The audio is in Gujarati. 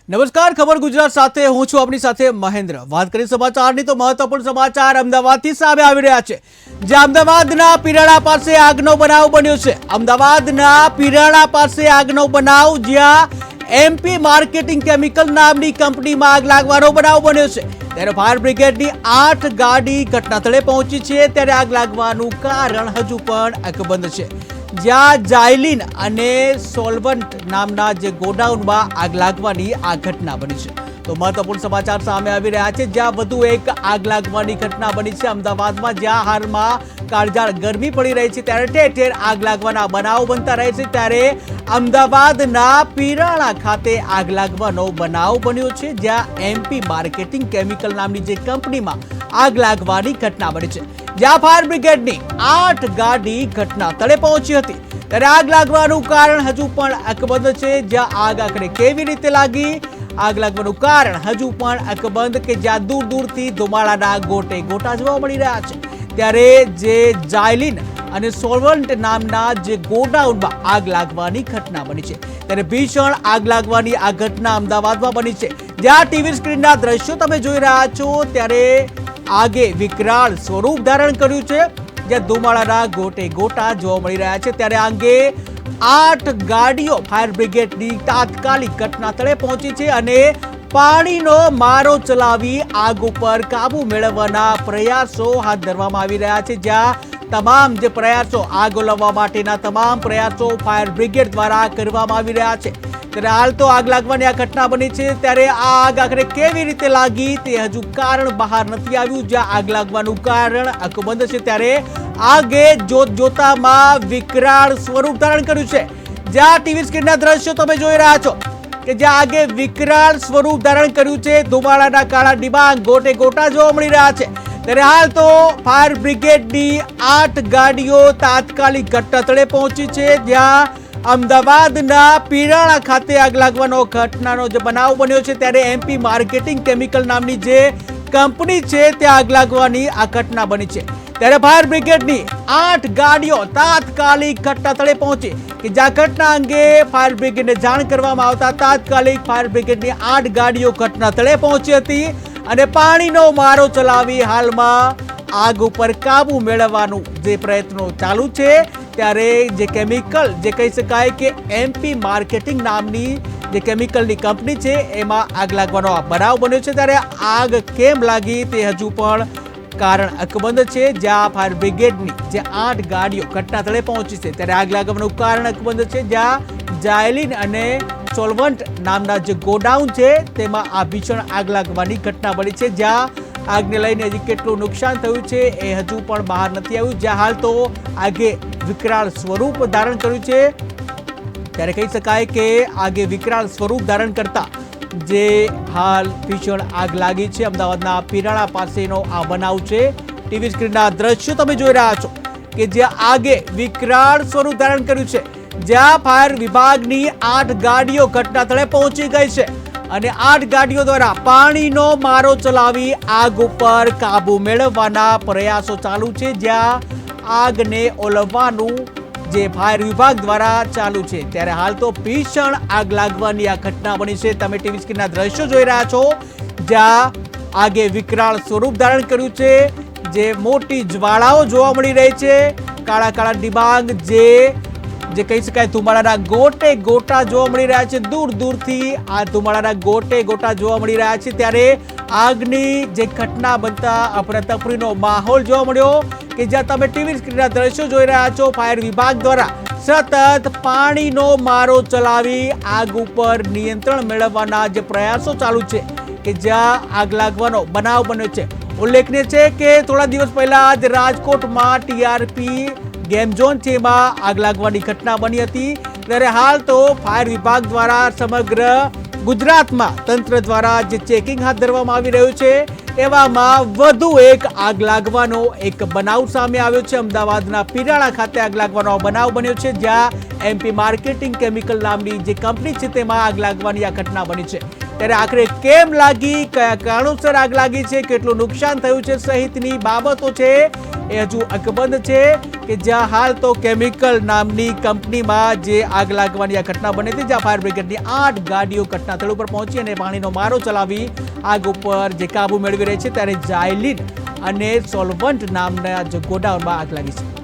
નમસ્કાર, ખબર ગુજરાત સાથે હું છું આપની સાથે મહેન્દ્ર। વાત કરીએ સમાચારની તો મહત્વપૂર્ણ સમાચાર અમદાવાદથી સામે આવી રહ્યા છે, જ્યાં અમદાવાદના પીરાણા પાસે આગનો બનાવ બન્યો છે। અમદાવાદના પીરાણા પાસે આગનો બનાવ, જ્યાં એમપી માર્કેટિંગ કેમિકલ નામની કંપનીમાં આગ લાગવાનો બનાવ બન્યો છે। ત્યારે ફાયર બ્રિગેડની 8 ગાડી ઘટનાસ્થળે પહોંચી છે। ત્યારે આગ લાગવાનું કારણ હજુ પણ અકબંધ છે, જ્યાં જાયલીન અને સોલ્વન્ટ નામના જે ગોડાઉનમાં આગ લાગવાની આ ઘટના બની છે। તો મહત્વપૂર્ણ સમાચાર સામે આવી રહ્યા છે, જ્યાં વધુ એક આગ લાગવાની ઘટના બની છે અમદાવાદમાં, જ્યાં હાલમાં કાળઝાળ ગરમી પડી રહી છે, ત્યારે ઠેર ઠેર આગ લાગવાના બનાવ બનતા રહે છે। ત્યારે અમદાવાદના પીરાણા ખાતે આગ લાગવાનો બનાવ બન્યો છે, જ્યાં એમપી માર્કેટિંગ કેમિકલ નામની જે કંપનીમાં આગ લાગવાની ઘટના બની છે, જ્યાં ફાયર બ્રિગેડની 8 ગાડી ઘટના સ્થળે પહોંચી હતી। ત્યારે આગ લાગવાનું કારણ હજુ પણ અકબંધ છે, જ્યાં આગ આખરે કેવી રીતે લાગી, આગ લાગવાનું કારણ હજુ પણ અકબંધ, કે જ્યાં દૂર દૂરથી ધુમાડાના ગોટે ગોટા જોવા મળી રહ્યા છે। ત્યારે જે જાયલીન અને સોલ્વન્ટ નામના જે ગોડાઉનમાં આગ લાગવાની ઘટના બની છે, ત્યારે ભીષણ આગ લાગવાની આ ઘટના અમદાવાદમાં બની છે, જ્યાં ટીવી સ્ક્રીનના દ્રશ્યો તમે જોઈ રહ્યા છો। ત્યારે આગે વિકરાળ સ્વરૂપ ધારણ કર્યું છે, જ્યાં ધુમાડાના ગોટે ગોટા જોવા મળી રહ્યા છે। ત્યારે આ અંગે 8 ગાડીઓ ફાયર બ્રિગેડની તાત્કાલિક ઘટના સ્થળે પહોંચી છે અને પાણીનો મારો ચલાવી આગ ઉપર કાબુ મેળવવાના પ્રયાસો હાથ ધરવામાં આવી રહ્યા છે, જ્યાં તમામ જે પ્રયાસો આગ ઓલવવા માટેના તમામ પ્રયાસો ફાયર બ્રિગેડ દ્વારા કરવામાં આવી રહ્યા છે। ત્યારે હાલ તો આગ લાગવાની આ ઘટના બની છે, ત્યારે આ આગ આખરે કેવી રીતે લાગી તે હજુ કારણ બહાર નથી આવ્યું, જ્યાં આગ લાગવાનું કારણ અકબંધ છે। ત્યારે આગે જોતામાં વિકરાળ સ્વરૂપ ધારણ કર્યું છે, જ્યાં ટીવી સ્ક્રીનના દ્રશ્યો તમે જોઈ રહ્યા છો, કે જ્યાં આગે વિકરાળ સ્વરૂપ ધારણ કર્યું છે, ધુમાડાના કાળા ડિબાંગ ગોટે ગોટા જોવા મળી રહ્યા છે। ત્યારે હાલ તો ફાયર બ્રિગેડની 8 ગાડીઓ તાત્કાલિક ઘટનાસ્થળે પહોંચી છે, જ્યાં અમદાવાદના પીરાણા ખાતે આગ લાગવાનો ઘટનાનો જે બનાવ બન્યો છે, ત્યારે એમપી માર્કેટિંગ કેમિકલ નામની જે કંપની છે ત્યાં આગ લાગવાની આ ઘટના બની છે। ત્યારે ફાયર બ્રિગેડની 8 ગાડીઓ તાત્કાલિક ઘટનાસ્થળે પહોંચી, કે જ્યાં ઘટના અંગે ફાયર બ્રિગેડને જાણ કરવામાં આવતા તાત્કાલિક ફાયર બ્રિગેડની 8 ગાડીઓ ઘટનાસ્થળે પહોંચી હતી અને પાણીનો મારો ચલાવી હાલમાં આગ ઉપર કાબુ મેળવવાનું જે પ્રયત્નો ચાલુ છે। ત્યારે જે કેમિકલ જે કહી શકાય કે એમપી માર્કેટિંગ નામની જે કેમિકલની કંપની છે એમાં આગ લાગવાનો બનાવ બન્યો છે। ત્યારે આગ કેમ લાગી તે હજુ પણ કારણ અકબંધ છે, જ્યાં ફાયર બ્રિગેડની જે 8 ગાડીઓ ઘટનાસ્થળે પહોંચી છે, ત્યારે આગ લાગવાનું કારણ અકબંધ છે, જ્યાં જાયલીન અને સોલ્વન્ટ નામના જે ગોડાઉન છે તેમાં આ ભીષણ આગ લાગવાની ઘટના બની છે, જ્યાં આગને લઈને હજી કેટલું નુકસાન થયું છે એ હજુ પણ બહાર નથી આવ્યું, જ્યાં હાલ તો આગે વિકરાળ સ્વરૂપ ધારણ કર્યું છે। ત્યારે કહી શકાય કે આગે વિકરાળ સ્વરૂપ ધારણ કરતા જે હાલ ભીષણ આગ લાગી છે અમદાવાદના પીરાણા પાસેનો આ બનાવ છે। ટીવી સ્ક્રીનના દ્રશ્યો તમે જોઈ રહ્યા છો, કે જ્યાં આગે વિકરાળ સ્વરૂપ ધારણ કર્યું છે, જ્યાં ફાયર વિભાગની 8 ગાડીઓ ઘટનાસ્થળે પહોંચી ગઈ છે અને 8 ગાડીઓ દ્વારા પાણીનો મારો ચલાવી આગ ઉપર કાબુ મેળવવાના પ્રયાસો ચાલુ છે, જ્યાં આગને ઓલવવાનું જે ફાયર વિભાગ દ્વારા ચાલુ છે। ત્યારે હાલ તો ભીષણ આગ લાગવાની આ ઘટના બની છે, તમે ટીવી સ્ક્રીનના દ્રશ્યો જોઈ રહ્યા છો, જ્યાં આગે વિકરાળ સ્વરૂપ ધારણ કર્યું છે, જે મોટી જ્વાળાઓ જોવા મળી રહી છે, કાળા કાળા ડિબાંગ જે કહી શકાય ધુમાડાના ગોટે ગોટા જોવા મળી રહ્યા છે, દૂર દૂરથી આ ધુમાડાના ગોટે ગોટા જોવા મળી રહ્યા છે। ત્યારે આગની જે ઘટના બનતા અફરાતફરીનો માહોલ જોવા મળ્યો, કે જ્યાં તમે ટીવી સ્ક્રીનના દ્રશ્યો જોઈ રહ્યા છો, ફાયર વિભાગ દ્વારા સતત પાણીનો મારો ચલાવી આગ ઉપર નિયંત્રણ મેળવવાના જે પ્રયાસો ચાલુ છે, કે જ્યાં આગ લાગવાનો બનાવ બન્યો છે। ઉલ્લેખનીય છે કે થોડા દિવસ પહેલા જ રાજકોટમાં ટીઆરપી ગેમ ઝોન છે એમાં આગ લાગવાની ઘટના બની હતી। ત્યારે હાલ તો ફાયર વિભાગ દ્વારા સમગ્ર ગુજરાતમાં તંત્ર દ્વારા જે ચેકિંગ હાથ ધરવામાં આવી રહ્યું છે, એવામાં વધુ એક આગ લાગવાનો એક બનાવ સામે આવ્યો છે. અમદાવાદના પીરાણા ખાતે આગ લાગવાનો બનાવ બન્યો છે, જ્યાં એમપી માર્કેટિંગ કેમિકલ નામની જે કંપની છે તેમાં આગ લાગવાની આ ઘટના બની છે. ત્યારે આખરે કેમ લાગી, કયા કારણોસર આગ લાગી છે, કેટલું નુકસાન થયું છે સહિતની બાબતો છે એ હજુ અકબંધ છે. કે જ્યાં હાલ તો કેમિકલ નામની કંપનીમાં જે આગ લાગવાની આ ઘટના બની હતી, જ્યાં ફાયર બ્રિગેડની 8 ગાડીઓ ઘટના સ્થળ ઉપર પહોંચી અને પાણીનો મારો ચલાવી આગ ઉપર જે કાબુ મેળવી રહી છે. ત્યારે જાયલિન અને સોલ્વન્ટ નામના જે ગોડાઉનમાં આગ લાગી છે.